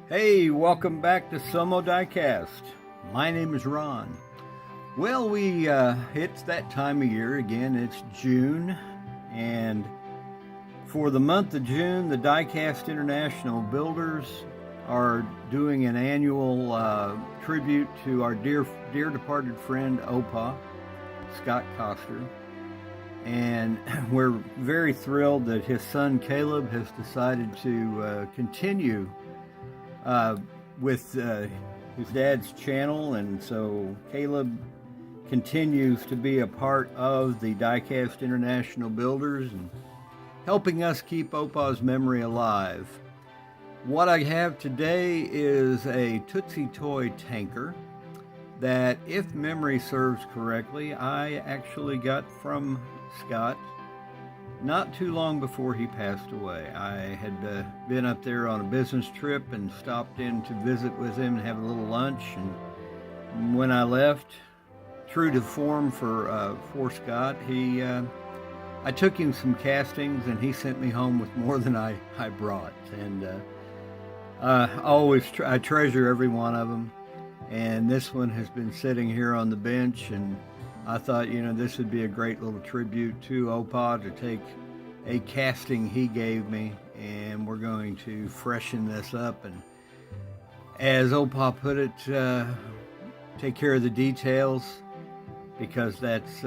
Hey, welcome back to Some Diecast. My name is Ron. Well, it's that time of year again. It's June, and for the month of June, the Diecast International Builders are doing an annual tribute to our dear departed friend Opa, Scott Coster. And we're very thrilled that his son Caleb has decided to continue with his dad's channel, and so Caleb continues to be a part of the Diecast International Builders and helping us keep Opa's memory alive. What I have today is a Tootsietoy Tanker that, if memory serves correctly, I actually got from Scott not too long before he passed away. I had been up there on a business trip and stopped in to visit with him and have a little lunch. And when I left, true to form for Scott, I took him some castings and he sent me home with more than I brought. And I treasure every one of them. And this one has been sitting here on the bench, and I thought, this would be a great little tribute to Opa to take a casting he gave me, and we're going to freshen this up and, as Opa put it, take care of the details, because that's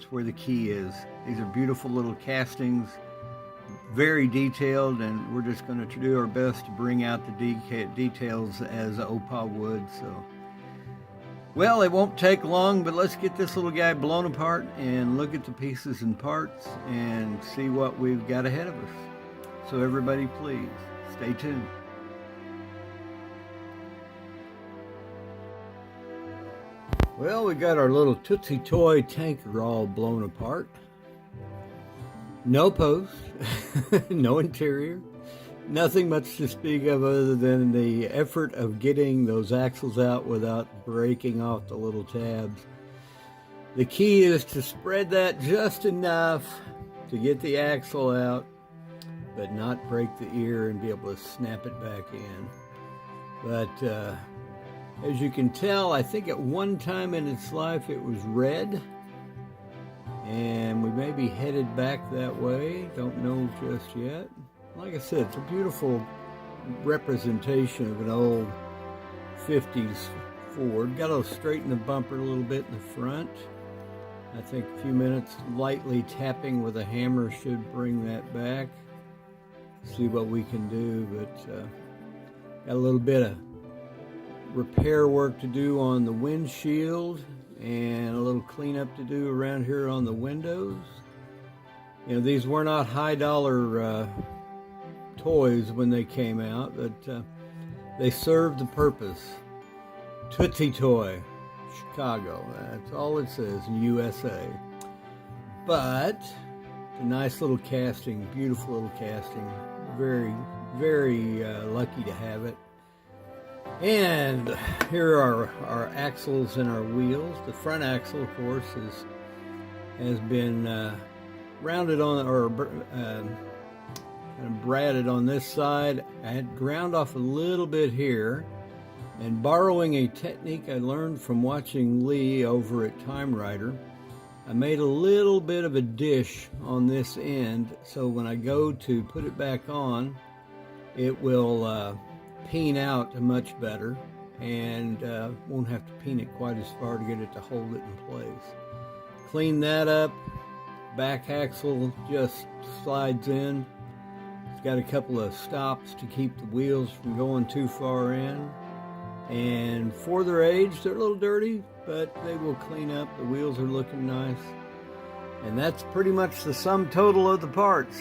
where the key is. These are beautiful little castings, very detailed, and we're just going to do our best to bring out the details as Opa would. So, well, it won't take long, but let's get this little guy blown apart and look at the pieces and parts and see what we've got ahead of us. So everybody, please stay tuned. Well, we got our little Tootsietoy Tanker all blown apart. No post, no interior, nothing much to speak of other than the effort of getting those axles out without breaking off the little tabs. The key is to spread that just enough to get the axle out, but not break the ear and be able to snap it back in. But as you can tell, I think at one time in its life it was red, and we may be headed back that way. Don't know just yet. Like I said, it's a beautiful representation of an old 50s Ford. Got to straighten the bumper a little bit in the front. I think a few minutes lightly tapping with a hammer should bring that back. See what we can do, but got a little bit of repair work to do on the windshield and a little cleanup to do around here on the windows. These were not high dollar toys when they came out, but they served the purpose. Tootsietoy, Chicago. That's all it says in USA. But it's a nice little casting, beautiful little casting. Very, very lucky to have it. And here are our axles and our wheels. The front axle, of course, has been rounded on, or kind of bradded on this side. I had ground off a little bit here, and borrowing a technique I learned from watching Lee over at Time Rider, I made a little bit of a dish on this end, so when I go to put it back on, it will peen out much better, and won't have to peen it quite as far to get it to hold it in place. Clean that up. Back axle just slides in. It's got a couple of stops to keep the wheels from going too far in, and for their age they're a little dirty, but they will clean up. The wheels are looking nice, and that's pretty much the sum total of the parts.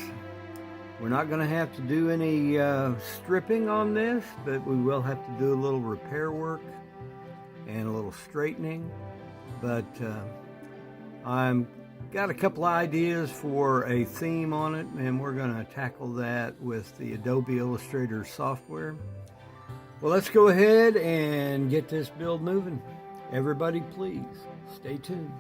We're not going to have to do any stripping on this, but we will have to do a little repair work and a little straightening. But I'm got a couple of ideas for a theme on it, and we're going to tackle that with the Adobe Illustrator software. Well, let's go ahead and get this build moving. Everybody, please stay tuned.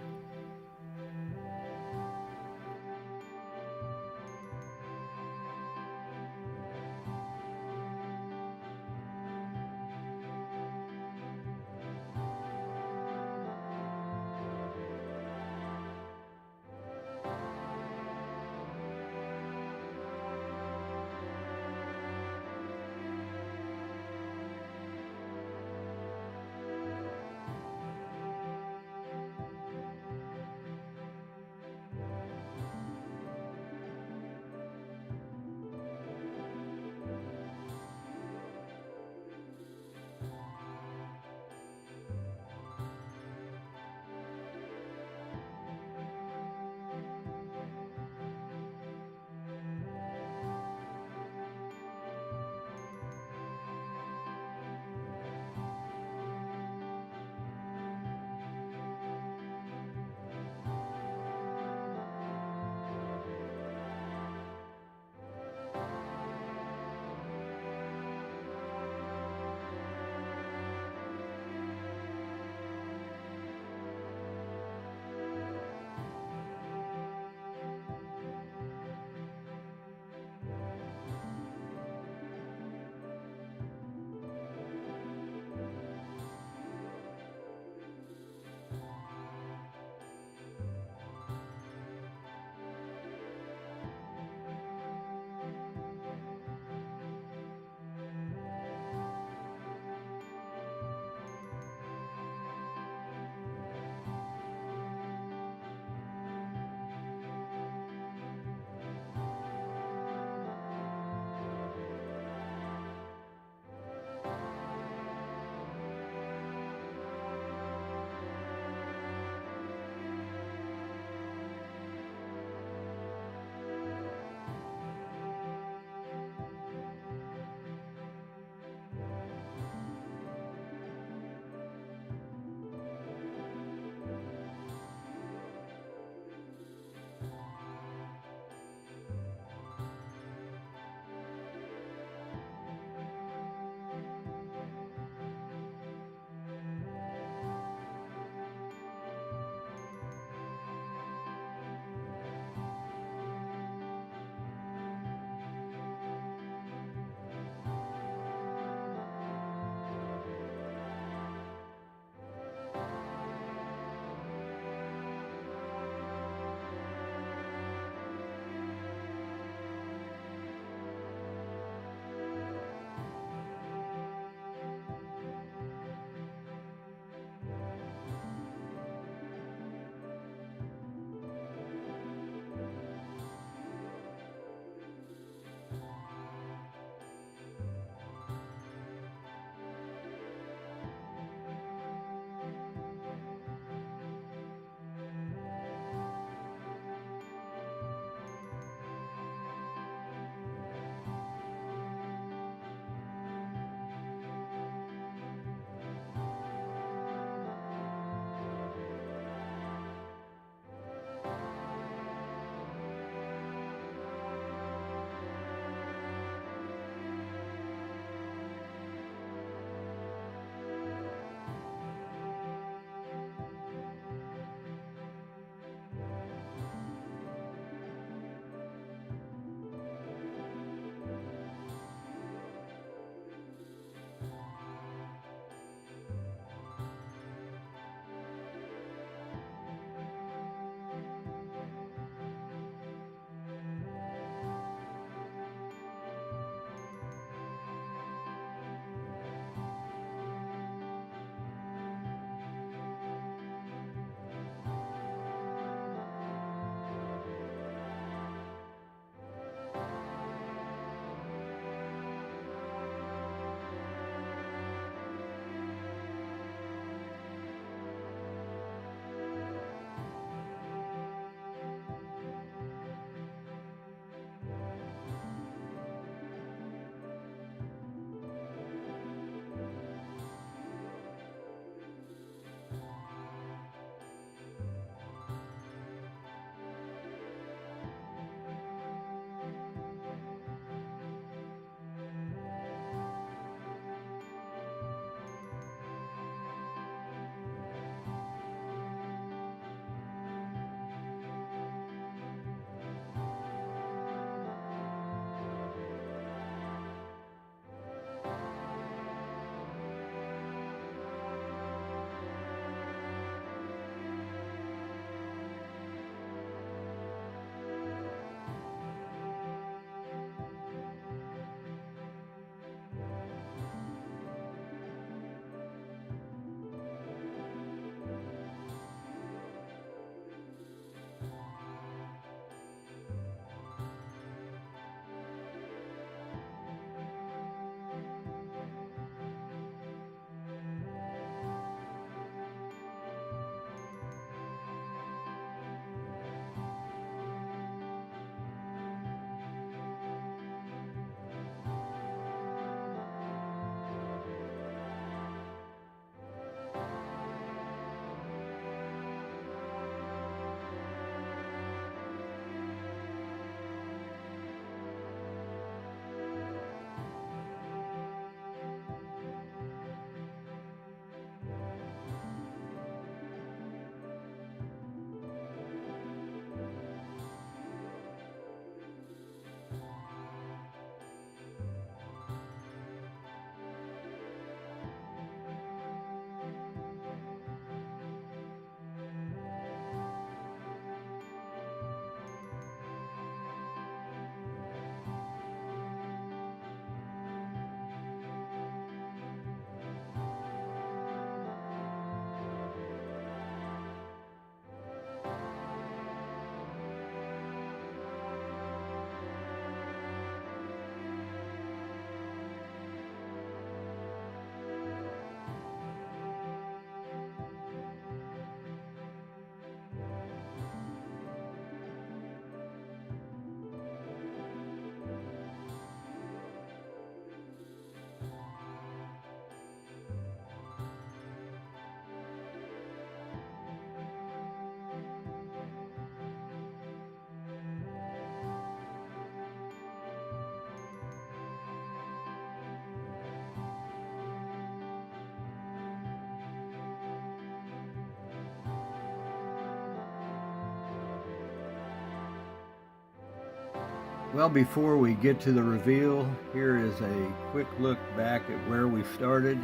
Well, before we get to the reveal, here is a quick look back at where we started.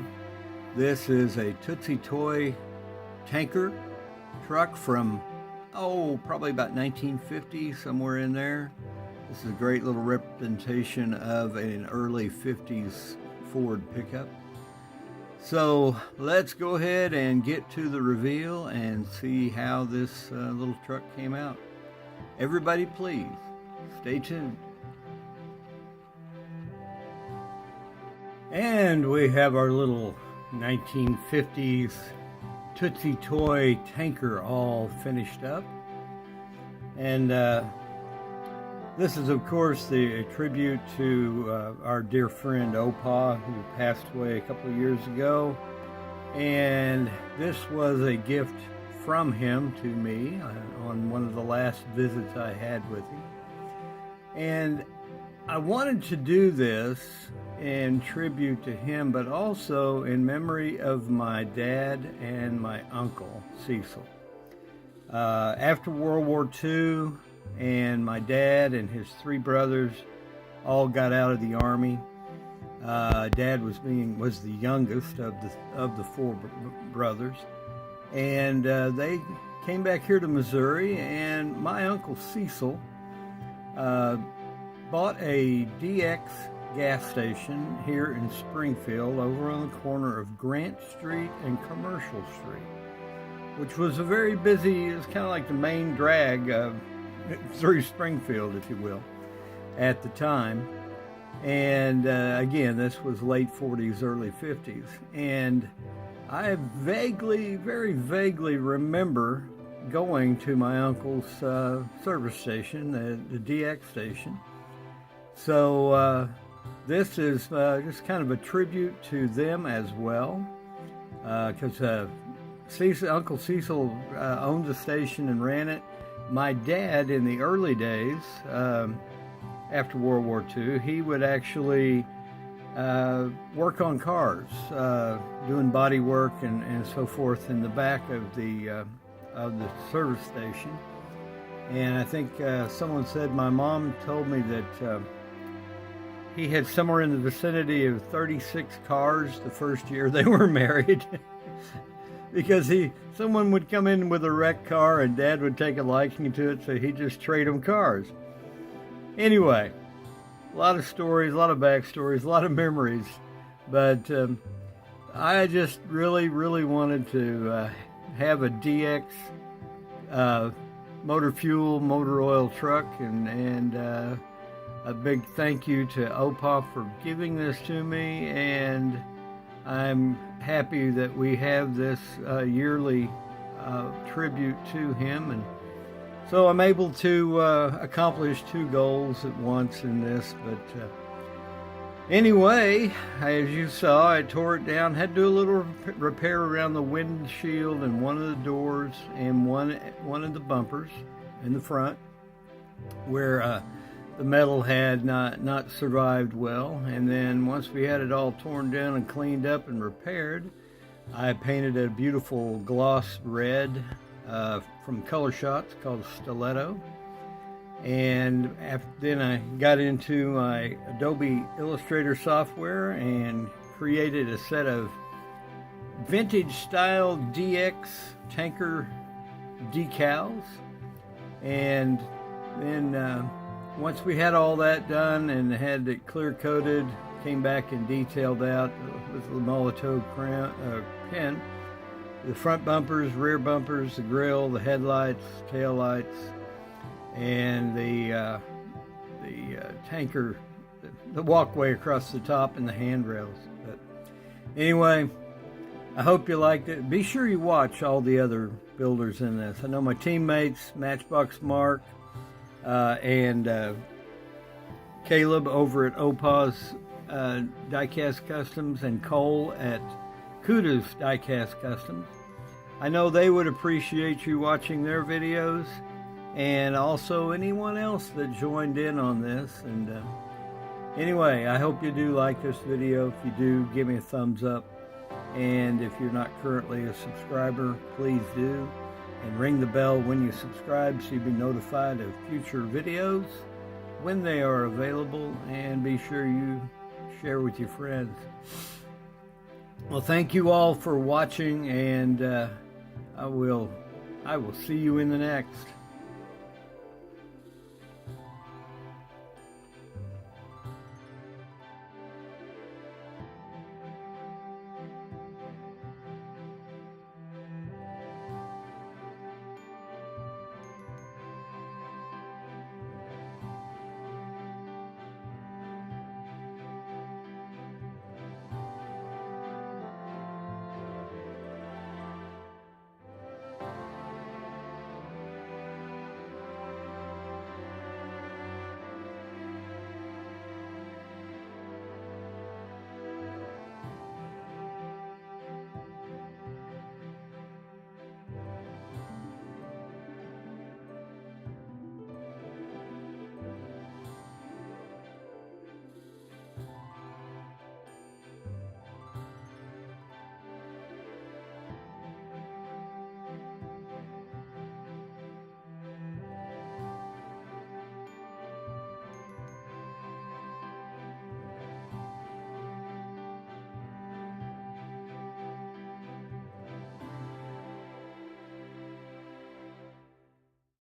This is a Tootsietoy Tanker Truck from, probably about 1950, somewhere in there. This is a great little representation of an early 50s Ford pickup. So let's go ahead and get to the reveal and see how this little truck came out. Everybody, please stay tuned. And we have our little 1950s Tootsietoy Tanker all finished up. And this is, of course, a tribute to our dear friend Opa, who passed away a couple of years ago. And this was a gift from him to me on one of the last visits I had with him. And I wanted to do this in tribute to him, but also in memory of my dad and my uncle, Cecil. After World War II, and my dad and his three brothers all got out of the Army. Dad was the youngest of the four brothers, and they came back here to Missouri. And my uncle Cecil bought a DX gas station here in Springfield, over on the corner of Grant Street and Commercial Street, which was a very busy. It was kind of like the main drag through Springfield, if you will, at the time. And again, this was late 40s, early 50s. And I very vaguely remember going to my uncle's service station, the DX station. So this is just kind of a tribute to them as well, because Uncle Cecil owned the station and ran it. My dad, in the early days, after World War II, he would actually work on cars, doing body work and so forth in the back of the service station. And I think someone said, my mom told me that he had somewhere in the vicinity of 36 cars the first year they were married. Because someone would come in with a wrecked car and Dad would take a liking to it, so he'd just trade them cars. Anyway, a lot of stories, a lot of backstories, a lot of memories. But I just really wanted to have a DX motor oil truck, and a big thank you to Opa for giving this to me. And I'm happy that we have this yearly tribute to him, and so I'm able to accomplish two goals at once in this. But anyway, as you saw, I tore it down, had to do a little repair around the windshield and one of the doors and one of the bumpers in the front, where the metal had not survived well. And then once we had it all torn down and cleaned up and repaired, I painted a beautiful gloss red from Color Shots called Stiletto. And then I got into my Adobe Illustrator software and created a set of vintage style DX tanker decals. And then once we had all that done and had it clear coated, came back and detailed out with the Molotov pen the front bumpers, rear bumpers, the grill, the headlights, tail lights, and the tanker, the walkway across the top, and the handrails. But anyway, I hope you liked it. Be sure you watch all the other builders in this. I know my teammates, Matchbox Mark, and Caleb over at Opa's Diecast Customs, and Cole at Kuda's Diecast Customs. I know they would appreciate you watching their videos, and also anyone else that joined in on this. And anyway, I hope you do like this video. If you do, give me a thumbs up. And if you're not currently a subscriber, please do. And ring the bell when you subscribe so you'll be notified of future videos. when they are available, and be sure you share with your friends. Well, thank you all for watching, and I will see you in the next.